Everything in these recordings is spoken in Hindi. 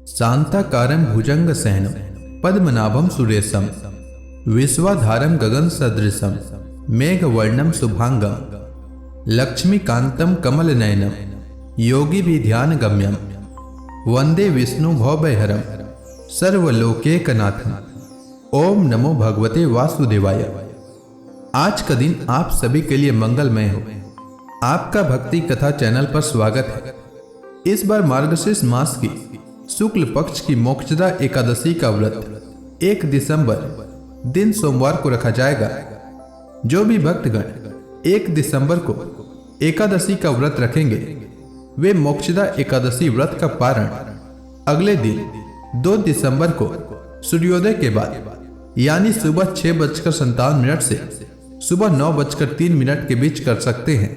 शांताकारं भुजंगशयनं पद्मनाभं सुरेशं विश्वाधारं गगनसदृशं मेघवर्णं शुभांगं लक्ष्मीकान्तं कमलनयनं योगिभिध्यानगम्यं वंदे विष्णु भवभयहरं सर्वलोकैकनाथं। ओम नमो भगवते वासुदेवाय। आज का दिन आप सभी के लिए मंगलमय हो। आपका भक्ति कथा चैनल पर स्वागत है। इस बार मार्गशीर्ष मास की शुक्ल पक्ष की मोक्षदा एकादशी का व्रत 1 दिसंबर दिन सोमवार को रखा जाएगा। जो भी भक्तगण 1 दिसंबर को एकादशी का व्रत रखेंगे वे मोक्षदा एकादशी व्रत का पारण अगले दिन 2 दिसंबर को सूर्योदय के बाद यानी सुबह 6:57 से सुबह 9:03 के बीच कर सकते हैं।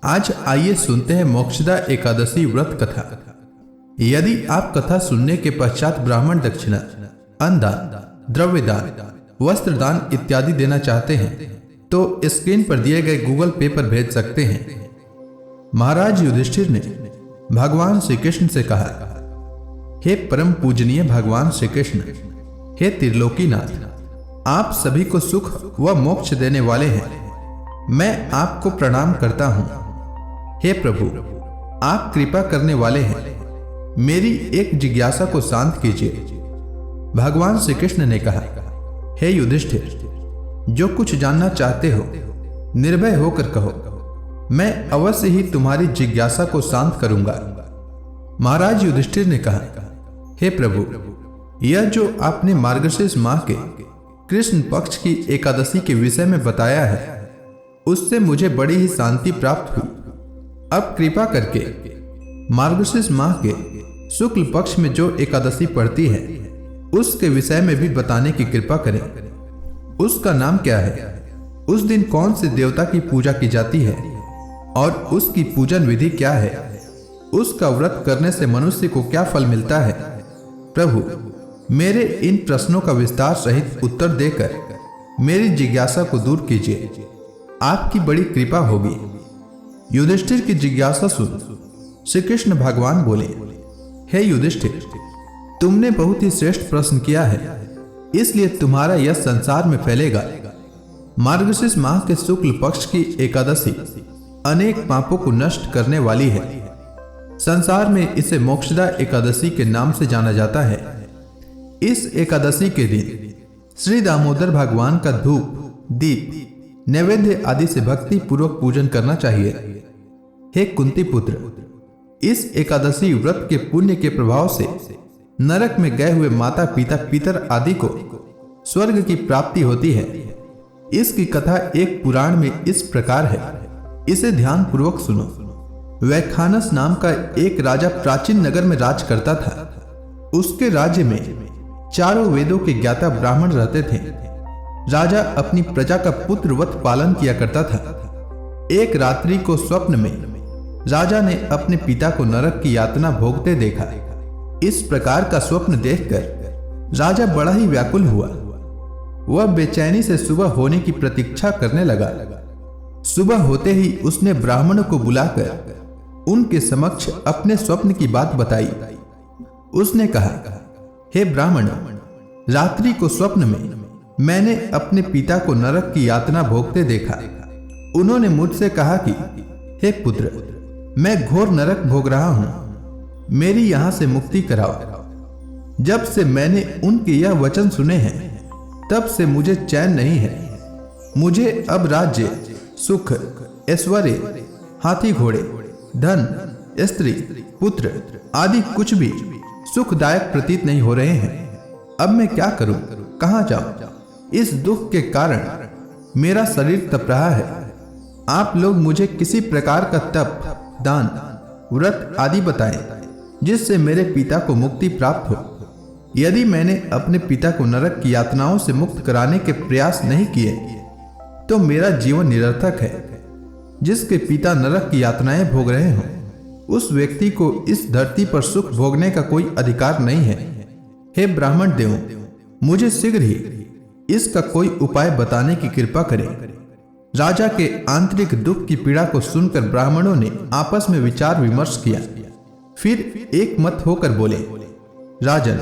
आज आइए सुनते हैं मोक्षदा एकादशी व्रत कथा। यदि आप कथा सुनने के पश्चात ब्राह्मण दक्षिणा, अन्नदान, द्रव्यदान, वस्त्रदान इत्यादि देना चाहते हैं तो स्क्रीन पर दिए गए गूगल पे पर भेज सकते हैं। महाराज युधिष्ठिर ने भगवान श्री कृष्ण से कहा, हे परम पूजनीय भगवान श्री कृष्ण, हे त्रिलोकीनाथ, आप सभी को सुख व मोक्ष देने वाले हैं। मैं आपको प्रणाम करता हूं। हे प्रभु, आप कृपा करने वाले हैं। मेरी एक जिज्ञासा को शांत कीजिए। भगवान श्री कृष्ण ने कहा, हे युधिष्ठिर, जो कुछ जानना चाहते हो निर्भय होकर कहो, मैं अवश्य ही तुम्हारी जिज्ञासा को शांत करूंगा। महाराज युधिष्ठिर ने कहा, हे प्रभु, यह जो आपने मार्गशीर्ष माह के कृष्ण पक्ष की एकादशी के विषय में बताया है उससे मुझे बड़ी ही शांति प्राप्त हुई। अब कृपा करके मार्गशीर्ष माह के शुक्ल पक्ष में जो एकादशी पड़ती है उसके विषय में भी बताने की कृपा करें। उसका नाम क्या है, उस दिन कौन से देवता की पूजा की जाती है और उसकी पूजन विधि क्या है, उसका व्रत करने से मनुष्य को क्या फल मिलता है। प्रभु, मेरे इन प्रश्नों का विस्तार सहित उत्तर देकर मेरी जिज्ञासा को दूर कीजिए। आपकी बड़ी कृपा होगी। युधिष्ठिर की जिज्ञासा सुन श्री कृष्ण भगवान बोले, हे युधिष्ठिर, तुमने बहुत ही श्रेष्ठ प्रश्न किया है, इसलिए तुम्हारा यह संसार में फैलेगा। मार्गशीर्ष माह के शुक्ल पक्ष की एकादशी अनेक पापों को नष्ट करने वाली है। संसार में इसे मोक्षदा एकादशी के नाम से जाना जाता है। इस एकादशी के दिन श्री दामोदर भगवान का धूप, दीप, नैवेद्य आदि से भक्ति पूर्वक पूजन करना चाहिए। हे कुंती पुत्र, इस एकादशी व्रत के पुण्य के प्रभाव से नरक में गए हुए माता पिता पितर आदि को स्वर्ग की प्राप्ति होती है। इसकी कथा एक पुराण में इस प्रकार है, इसे ध्यान पूर्वक सुनो। वैखानस नाम का एक राजा प्राचीन नगर में राज करता था। उसके राज्य में चारों वेदों के ज्ञाता ब्राह्मण रहते थे। राजा अपनी प्रजा का पुत्रवत पालन किया करता था। एक रात्रि को स्वप्न में राजा ने अपने पिता को नरक की यातना भोगते देखा। इस प्रकार का स्वप्न देखकर राजा बड़ा ही व्याकुल हुआ। वह बेचैनी से सुबह होने की प्रतीक्षा करने लगा। सुबह होते ही उसने ब्राह्मणों को बुलाकर उनके समक्ष अपने स्वप्न की बात बताई। उसने कहा, हे ब्राह्मण, रात्रि को स्वप्न में मैंने अपने पिता को नरक की यातना भोगते देखा। उन्होंने मुझसे कहा कि हे पुत्र, मैं घोर नरक भोग रहा हूं, मेरी यहां से मुक्ति कराओ। जब से मैंने उनके यह वचन सुने हैं तब से मुझे चैन नहीं है। मुझे अब राज्य, सुख, ऐश्वर्य, हाथी घोड़े, धन, स्त्री, पुत्र आदि कुछ भी सुखदायक प्रतीत नहीं हो रहे हैं। अब मैं क्या करूं, कहां जाऊं? इस दुख के कारण मेरा शरीर तप रहा है। आप लोग मुझे किसी प्रकार का तप, दान, व्रत आदि बताएं जिससे मेरे पिता को मुक्ति प्राप्त हो। यदि मैंने अपने पिता को नरक की यातनाओं से मुक्त कराने के प्रयास नहीं किए तो मेरा जीवन निरर्थक है। जिसके पिता नरक की यातनाएं भोग रहे हों उस व्यक्ति को इस धरती पर सुख भोगने का कोई अधिकार नहीं है। हे ब्राह्मण देवों, मुझे शीघ्र ही इसका कोई उपाय बताने की कृपा करें। राजा के आंतरिक दुख की पीड़ा को सुनकर ब्राह्मणों ने आपस में विचार विमर्श किया। फिर एक मत होकर बोले, राजन,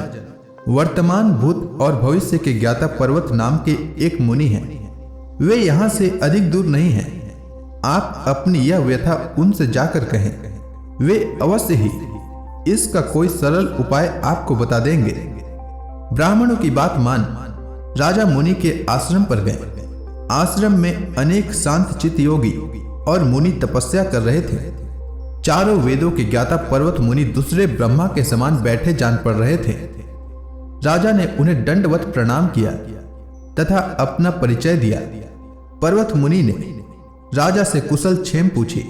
वर्तमान, भूत और भविष्य के ज्ञाता पर्वत नाम के एक मुनि हैं। वे यहाँ से अधिक दूर नहीं हैं। आप अपनी यह व्यथा उनसे जाकर कहें। वे अवश्य ही इसका कोई सरल उपाय आपको बता देंगे। ब्राह्मणों की बात मान राजा मुनि के आश्रम पर गए। आश्रम में अनेक शांत चित्त योगी और मुनि तपस्या कर रहे थे। चारों वेदों के ज्ञाता पर्वत मुनि दूसरे ब्रह्मा के समान बैठे जान पड़ रहे थे। राजा ने उन्हें दंडवत प्रणाम किया तथा अपना परिचय दिया। पर्वत मुनि ने राजा से कुशल क्षेम पूछी।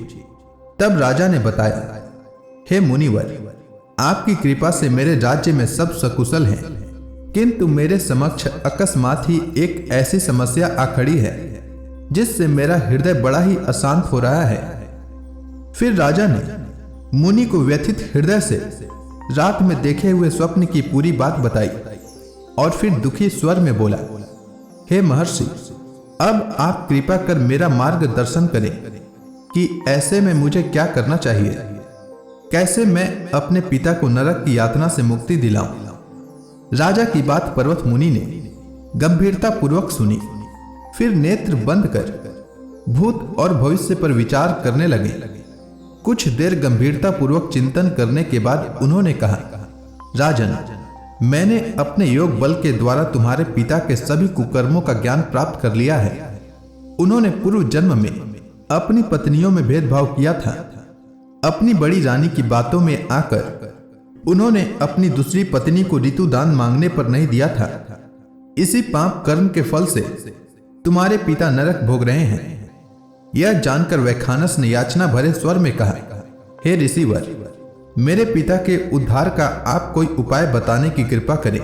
तब राजा ने बताया, हे मुनिवर, आपकी कृपा से मेरे राज्य में सब सकुशल हैं, किंतु मेरे समक्ष अकस्मात ही एक ऐसी समस्या आ खड़ी है जिससे मेरा हृदय बड़ा ही अशांत हो रहा है। फिर राजा ने मुनि को व्यथित हृदय से रात में देखे हुए स्वप्न की पूरी बात बताई और फिर दुखी स्वर में बोला, हे महर्षि, अब आप कृपा कर मेरा मार्गदर्शन करें कि ऐसे में मुझे क्या करना चाहिए। कैसे मैं अपने पिता को नरक की यातना से मुक्ति दिलाऊं। राजा की बात पर्वत मुनि ने गंभीरता पूर्वक सुनी। फिर नेत्र बंद कर भूत और भविष्य पर विचार करने लगे। कुछ देर गंभीरता पूर्वक चिंतन करने के बाद उन्होंने कहा, राजन, मैंने अपने योग बल के द्वारा तुम्हारे पिता के सभी कुकर्मों का ज्ञान प्राप्त कर लिया है। उन्होंने पूर्व जन्म में अपनी पत्नियों में भेदभाव किया था। अपनी बड़ी रानी की बातों में आकर उन्होंने अपनी दूसरी पत्नी को ऋतु दान मांगने पर नहीं दिया था। इसी पाप कर्म के फल से तुम्हारे पिता नरक भोग रहे हैं। यह जानकर वैखानस ने याचना भरे स्वर में कहा, हे ऋषिवर, मेरे पिता के उद्धार का आप कोई उपाय बताने की कृपा करें।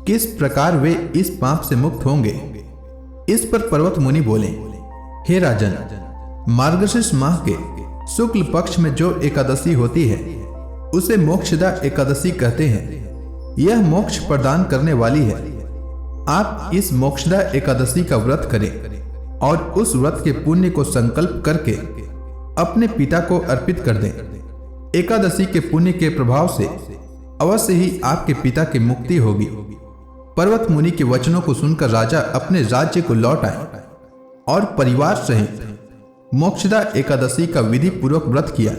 किस प्रकार वे इस पाप से मुक्त होंगे। इस पर पर्वत मुनि बोले, हे राजन, मार्गशीर्ष माह के शुक्ल पक्ष में जो एकादशी होती है उसे मोक्षदा एकादशी कहते हैं। यह मोक्ष प्रदान करने वाली है। आप इस मोक्षदा एकादशी का व्रत करें और उस व्रत के पुण्य को संकल्प करके अपने पिता को अर्पित कर दें। एकादशी के पुण्य के प्रभाव से अवश्य ही आपके पिता की मुक्ति होगी। पर्वत मुनि के वचनों को सुनकर राजा अपने राज्य को लौट आए और परिवार सहित मोक्षदा एकादशी का विधि पूर्वक व्रत किया।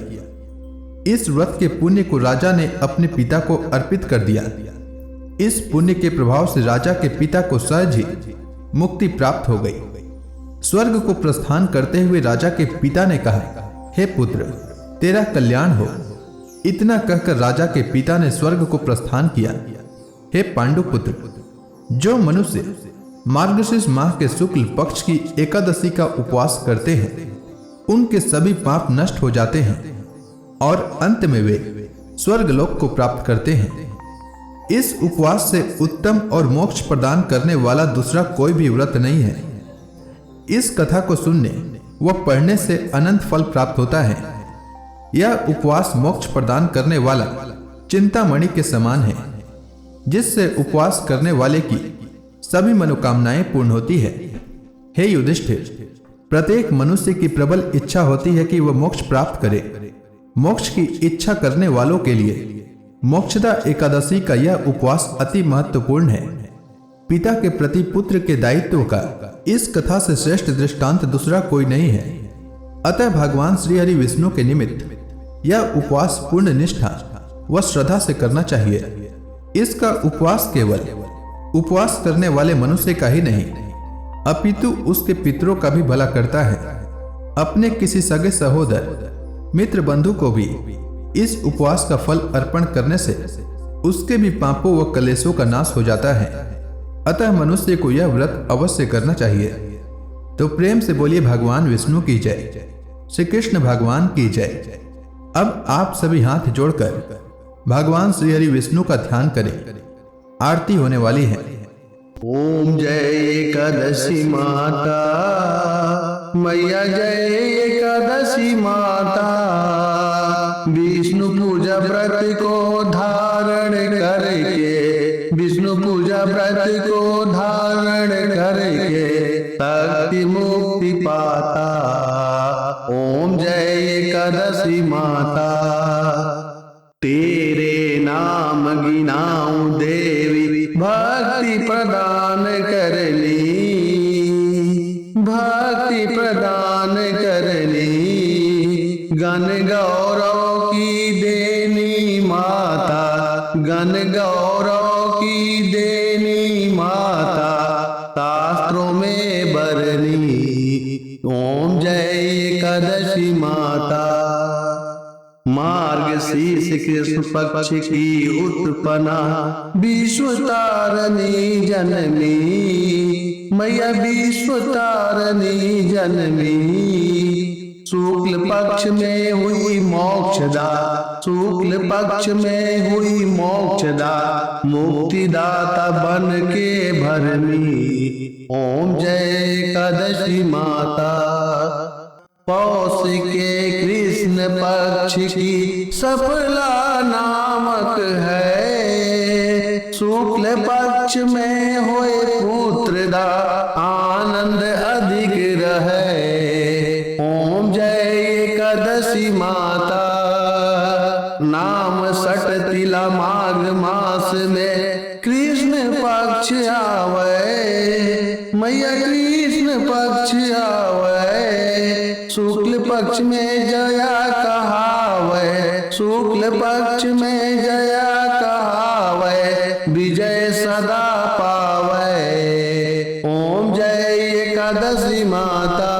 इस व्रत के पुण्य को राजा ने अपने पिता को अर्पित कर दिया। इस पुण्य के प्रभाव से राजा के पिता को सहज ही मुक्ति प्राप्त हो गई। स्वर्ग को प्रस्थान करते हुए राजा के पिता ने कहा, हे पुत्र, तेरा कल्याण हो। इतना कहकर राजा के पिता ने स्वर्ग को प्रस्थान किया। हे पांडुपुत्र, जो मनुष्य मार्गशीर्ष माह के शुक्ल पक्ष की एकादशी का उपवास करते हैं उनके सभी पाप नष्ट हो जाते हैं और अंत में वे स्वर्गलोक को प्राप्त करते हैं। इस उपवास से उत्तम और मोक्ष प्रदान करने वाला दूसरा कोई भी व्रत नहीं है। इस कथा को सुनने व पढ़ने से अनंत फल प्राप्त होता है। यह उपवास मोक्ष प्रदान करने वाला चिंतामणि के समान है, जिससे उपवास करने वाले की सभी मनोकामनाएं पूर्ण होती है। हे युधिष्ठिर, प्रत्येक मनुष्य की प्रबल इच्छा होती है कि वह मोक्ष प्राप्त करे। मोक्ष की इच्छा करने वालों के लिए मोक्षदा एकादशी का यह उपवास अति महत्वपूर्ण है। पिता के प्रति पुत्र के दायित्व का इस कथा से श्रेष्ठ दृष्टांत दूसरा कोई नहीं है। अतः भगवान श्री हरि विष्णु के निमित्त यह उपवास पूर्ण निष्ठा व श्रद्धा से करना चाहिए। इसका उपवास केवल उपवास करने वाले मनुष्य का ही नहीं अपितु उसके पितरों का भी भला करता है। अपने किसी सगे सहोदर मित्र बंधु को भी इस उपवास का फल अर्पण करने से उसके भी पापों व कलेशों का नाश हो जाता है। अतः मनुष्य को यह व्रत अवश्य करना चाहिए। तो प्रेम से बोलिए भगवान विष्णु की जय, श्री कृष्ण भगवान की जय। अब आप सभी हाथ जोड़कर भगवान श्री हरि विष्णु का ध्यान करें। आरती होने वाली है। ओम जय एकादशी माता, मैया जय एकादशी माता। विष्णु पूजा व्रत को धारण करके, विष्णु पूजा व्रत को धारण करके शक्ति मुक्ति पाता। ओम जय एकादशी माता, तेरे नाम गिना नाम देवी भक्ति प्रदान करनी, भक्ति प्रदान करनी। गण गौरव की देनी माता, गण गौरव की देनी माता, शास्त्रों में बरनी। ओम जय एकादशी माता। मार्गशीर्ष कृष्ण पक्ष की उत्पन्ना, विश्व तारणी जननी, मैया विश्व तारणी जननी। शुक्ल पक्ष में हुई मोक्षदा, शुक्ल पक्ष में हुई मोक्षदा, मुक्तिदाता बन के भरनी। ओम जय एकादशी माता। पौष के कृष्ण पक्ष की सफला नामक है, शुक्ल पक्ष में होए पुत्रदा, आनंद अधिक रहे। ओम जय एकादशी माता। नाम सट तिला माघ मास में कृष्ण पक्ष आवे, मैया कृष्ण पक्ष आवे। शुक्ल पक्ष में जया कहावे, शुक्ल पक्ष में जया कहावे, विजय सदा पावे। ओम जय एकादशी माता।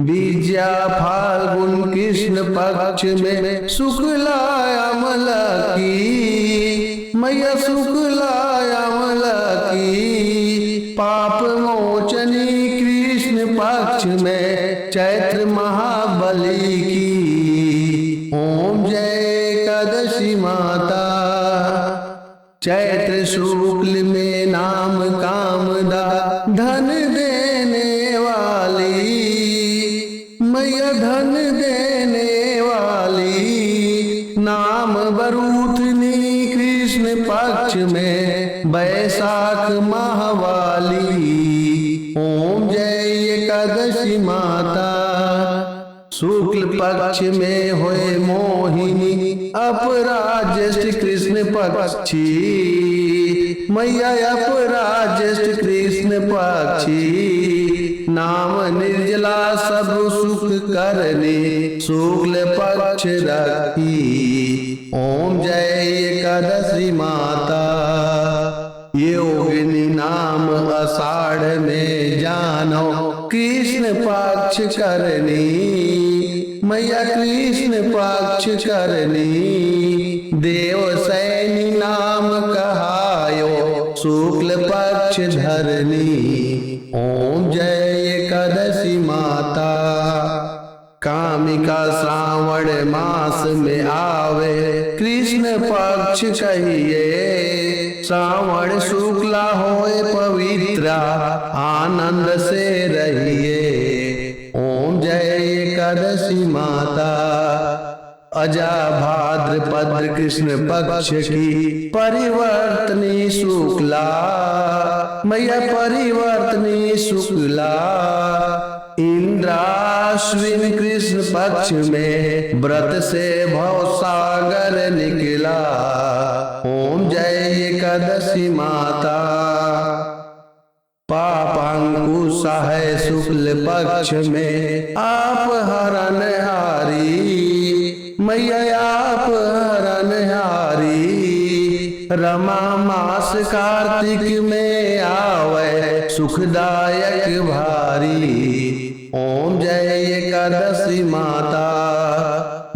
विजया फाल्गुन कृष्ण पक्ष में शुक्ला अमला की, मैया शुक्ला अमला की। पाप मोचनी कृष्ण पक्ष में चैत्र महाबली की। ओम जय एकादशी माता। चैत्र शुक्ल में नाम कामदा, धन देने वाली, मैया धन देने वाली। नाम बरूथनी कृष्ण पक्ष में बैसाख माहवाली। ओम जय एकादशी माता। शुक्ल पक्ष में होए मोहिनी, अपराज्येष्ठ कृष्ण पक्षी, मैया अपराज्येष्ठ कृष्ण पक्षी। नाम निर्जला सब सुख करने, शुक्ल पक्ष रखी। ओम जय एकादशी माता। योगिनी नाम आषाढ़ में जानो, कृष्ण पक्ष करनी, मैया कृष्ण पक्ष करनी। देव सैनी नाम कहायो, शुक्ल पक्ष धरनी। ओम जय एकादशी माता। कामिका श्रावण मास में आवे, कृष्ण पक्ष कहिए। श्रावण शुक्ला होए पवित्रा, आनंद से रहिए। ओम जय एकादशी माता। अजा भाद्रपद कृष्ण पक्ष की परिवर्तनी शुक्ला, मैया परिवर्तनी शुक्ला। इंद्राश्विन कृष्ण पक्ष में व्रत से भवसागर निकला। ओम जय एकादशी माता। पापांकुश है शुक्ल पक्ष में आप हरणहारी, मैया आप हरणहारी। रमा मास कार्तिक में आवे, सुखदायक भारी। ओम जय एकादशी माता।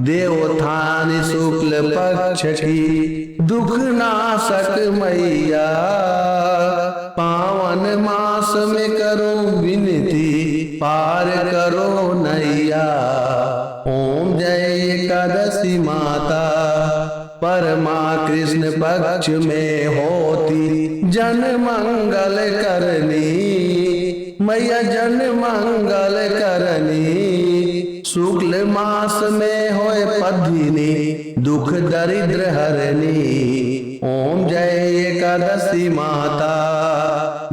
देवोत्थान शुक्ल पक्ष की दुख नाशक मैया, पावन मास में करो विनती, पार करो नैया। ओम जय एकादशी माता। परमा कृष्ण पक्ष में होती जन मंगल करनी, मैया जन मंगल करनी। शुक्ल मास में होए पद्मिनी, दुख दरिद्र हरनी। ओम जय एकादशी माता।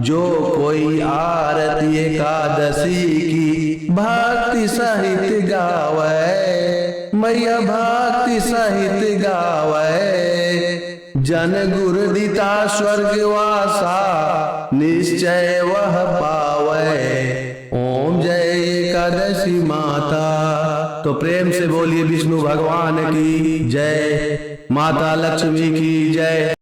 जो कोई आरती एकादशी की भक्ति सहित गावे, मैया भक्ति सहित गावे। जन गुर दिता स्वर्गवासा निश्चय वह पावे। ओम जय एकादशी माता। तो प्रेम से बोलिए विष्णु भगवान की जय, माता लक्ष्मी की जय।